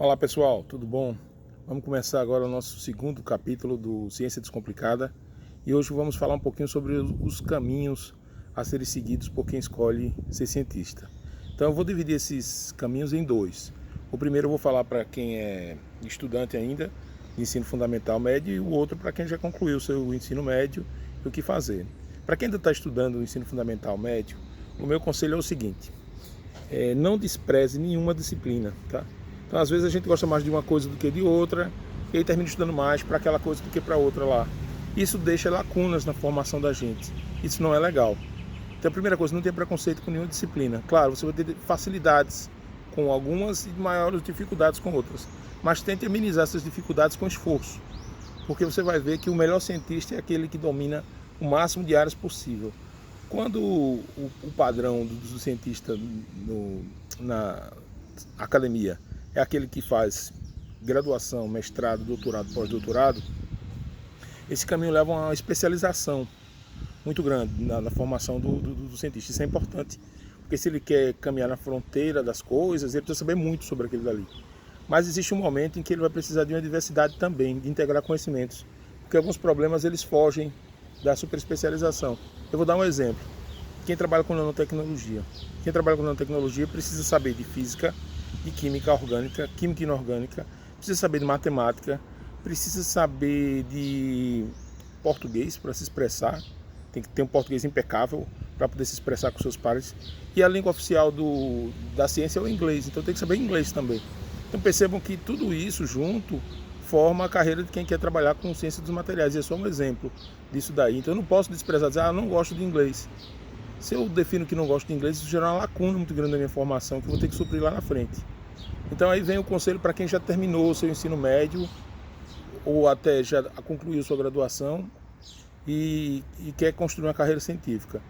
Olá pessoal, tudo bom? Vamos começar agora o nosso segundo capítulo do Ciência Descomplicada e hoje vamos falar um pouquinho sobre os caminhos a serem seguidos por quem escolhe ser cientista. Então eu vou dividir esses caminhos em dois. O primeiro eu vou falar para quem é estudante ainda de ensino fundamental médio e o outro para quem já concluiu o seu ensino médio e o que fazer. Para quem ainda está estudando o ensino fundamental médio, o meu conselho é o seguinte: não despreze nenhuma disciplina, tá? Então, às vezes a gente gosta mais de uma coisa do que de outra, e aí termina estudando mais para aquela coisa do que para outra lá. Isso deixa lacunas na formação da gente. Isso não é legal. Então, a primeira coisa, não tenha preconceito com nenhuma disciplina. Claro, você vai ter facilidades com algumas e maiores dificuldades com outras, mas tente amenizar essas dificuldades com esforço, porque você vai ver que o melhor cientista é aquele que domina o máximo de áreas possível. Quando o padrão do cientista na academia é aquele que faz graduação, mestrado, doutorado, pós-doutorado, esse caminho leva a uma especialização muito grande na formação do cientista. Isso é importante, porque se ele quer caminhar na fronteira das coisas, ele precisa saber muito sobre aquilo dali. Mas existe um momento em que ele vai precisar de uma diversidade também, de integrar conhecimentos, porque alguns problemas eles fogem da superespecialização. Eu vou dar um exemplo. Quem trabalha com nanotecnologia. Quem trabalha com nanotecnologia precisa saber de física, de química orgânica, química inorgânica, precisa saber de matemática, precisa saber de português para se expressar, tem que ter um português impecável para poder se expressar com seus pares, e a língua oficial da ciência é o inglês, então tem que saber inglês também. Então percebam que tudo isso junto forma a carreira de quem quer trabalhar com ciência dos materiais, e é só um exemplo disso daí. Então eu não posso desprezar, dizer, não gosto de inglês. Se eu defino que não gosto de inglês, isso gera uma lacuna muito grande na minha formação, que eu vou ter que suprir lá na frente. Então aí vem o conselho para quem já terminou o seu ensino médio, ou até já concluiu sua graduação e quer construir uma carreira científica.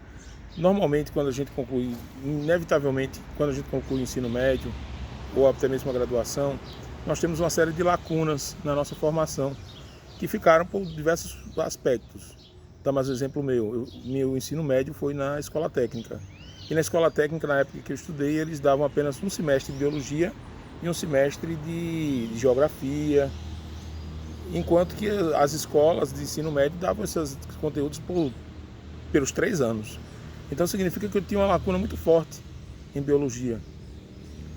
Normalmente, quando a gente conclui, inevitavelmente, quando a gente conclui o ensino médio, ou até mesmo a graduação, nós temos uma série de lacunas na nossa formação, que ficaram por diversos aspectos. Dá mais um exemplo meu. Meu ensino médio foi na escola técnica. E na escola técnica, na época que eu estudei, eles davam apenas um semestre de biologia e um semestre de geografia, enquanto que as escolas de ensino médio davam esses conteúdos pelos 3 anos. Então significa que eu tinha uma lacuna muito forte em biologia,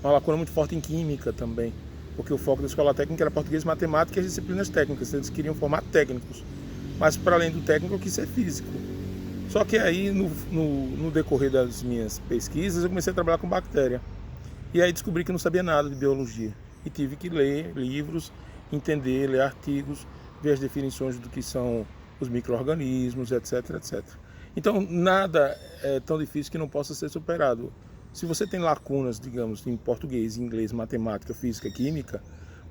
uma lacuna muito forte em química também, porque o foco da escola técnica era português, matemática e as disciplinas técnicas. Eles queriam formar técnicos, mas para além do técnico eu quis ser físico. Só que aí no decorrer das minhas pesquisas eu comecei a trabalhar com bactéria, e aí descobri que não sabia nada de biologia e tive que ler livros, entender, ler artigos, ver as definições do que são os micro-organismos, etc, etc. Então nada é tão difícil que não possa ser superado. Se você tem lacunas, digamos, em português, inglês, matemática, física, química,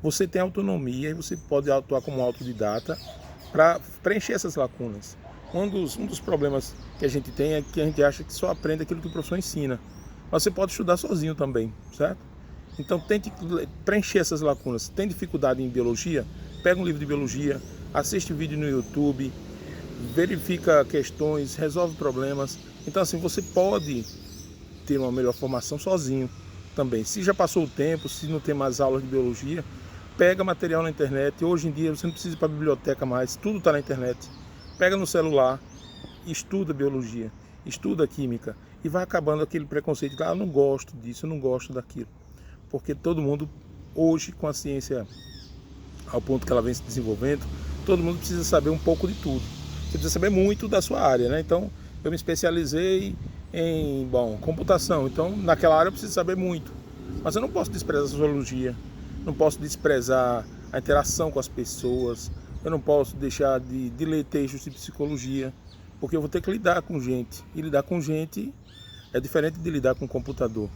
você tem autonomia e você pode atuar como autodidata para preencher essas lacunas. Um dos problemas que a gente tem é que a gente acha que só aprende aquilo que o professor ensina. Mas você pode estudar sozinho também, certo? Então tente preencher essas lacunas. Tem dificuldade em biologia? Pega um livro de biologia, assiste vídeo no YouTube, verifica questões, resolve problemas. Então assim, você pode ter uma melhor formação sozinho também. Se já passou o tempo, se não tem mais aulas de biologia, pega material na internet. Hoje em dia você não precisa ir para a biblioteca mais, tudo está na internet. Pega no celular, estuda biologia, estuda química e vai acabando aquele preconceito de eu não gosto disso, eu não gosto daquilo. Porque todo mundo, hoje, com a ciência ao ponto que ela vem se desenvolvendo, todo mundo precisa saber um pouco de tudo. Você precisa saber muito da sua área, né? Então, eu me especializei em, computação. Então, naquela área eu preciso saber muito. Mas eu não posso desprezar a sociologia, não posso desprezar a interação com as pessoas, eu não posso deixar de ler textos de psicologia, porque eu vou ter que lidar com gente. E lidar com gente é diferente de lidar com um computador.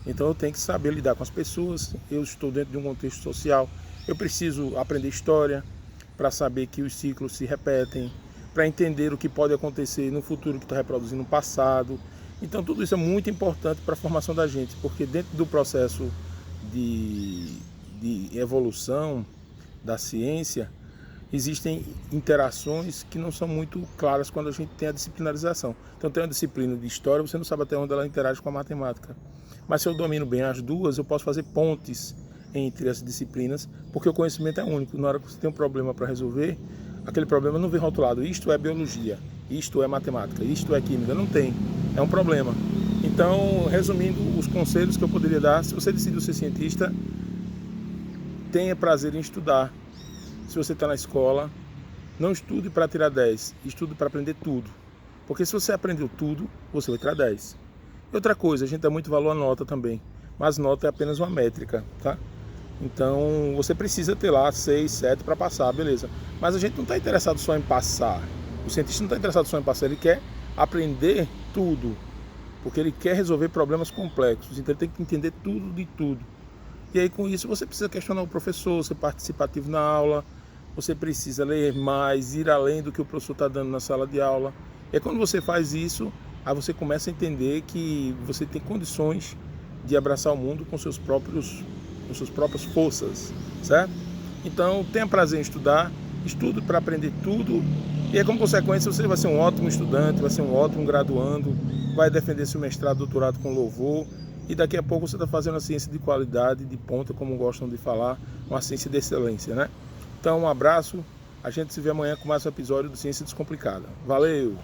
Então eu tenho que saber lidar com as pessoas, eu estou dentro de um contexto social, eu preciso aprender história para saber que os ciclos se repetem, para entender o que pode acontecer no futuro que está reproduzindo no passado. Então tudo isso é muito importante para a formação da gente, porque dentro do processo de evolução da ciência, existem interações que não são muito claras quando a gente tem a disciplinarização. Então tem uma disciplina de história, você não sabe até onde ela interage com a matemática. Mas se eu domino bem as duas, eu posso fazer pontes entre as disciplinas, porque o conhecimento é único. Na hora que você tem um problema para resolver, aquele problema não vem rotulado, isto é biologia, isto é matemática, isto é química, não tem, é um problema. Então, resumindo, os conselhos que eu poderia dar: se você decidiu ser cientista, tenha prazer em estudar. Se você está na escola, não estude para tirar 10, estude para aprender tudo. Porque se você aprendeu tudo, você vai tirar 10. E outra coisa, a gente dá muito valor à nota também, mas nota é apenas uma métrica, tá? Então, você precisa ter lá 6, 7 para passar, beleza. Mas a gente não está interessado só em passar. O cientista não está interessado só em passar, ele quer aprender tudo. Porque ele quer resolver problemas complexos, então ele tem que entender tudo de tudo. E aí, com isso, você precisa questionar o professor, ser participativo na aula, você precisa ler mais, ir além do que o professor está dando na sala de aula. E aí, quando você faz isso, aí você começa a entender que você tem condições de abraçar o mundo com suas próprias forças, certo? Então, tenha prazer em estudar, estude para aprender tudo, e aí, como consequência, você vai ser um ótimo estudante, vai ser um ótimo graduando, vai defender seu mestrado, doutorado com louvor, e daqui a pouco você está fazendo a ciência de qualidade, de ponta, como gostam de falar, uma ciência de excelência, né? Então, um abraço, a gente se vê amanhã com mais um episódio do Ciência Descomplicada. Valeu!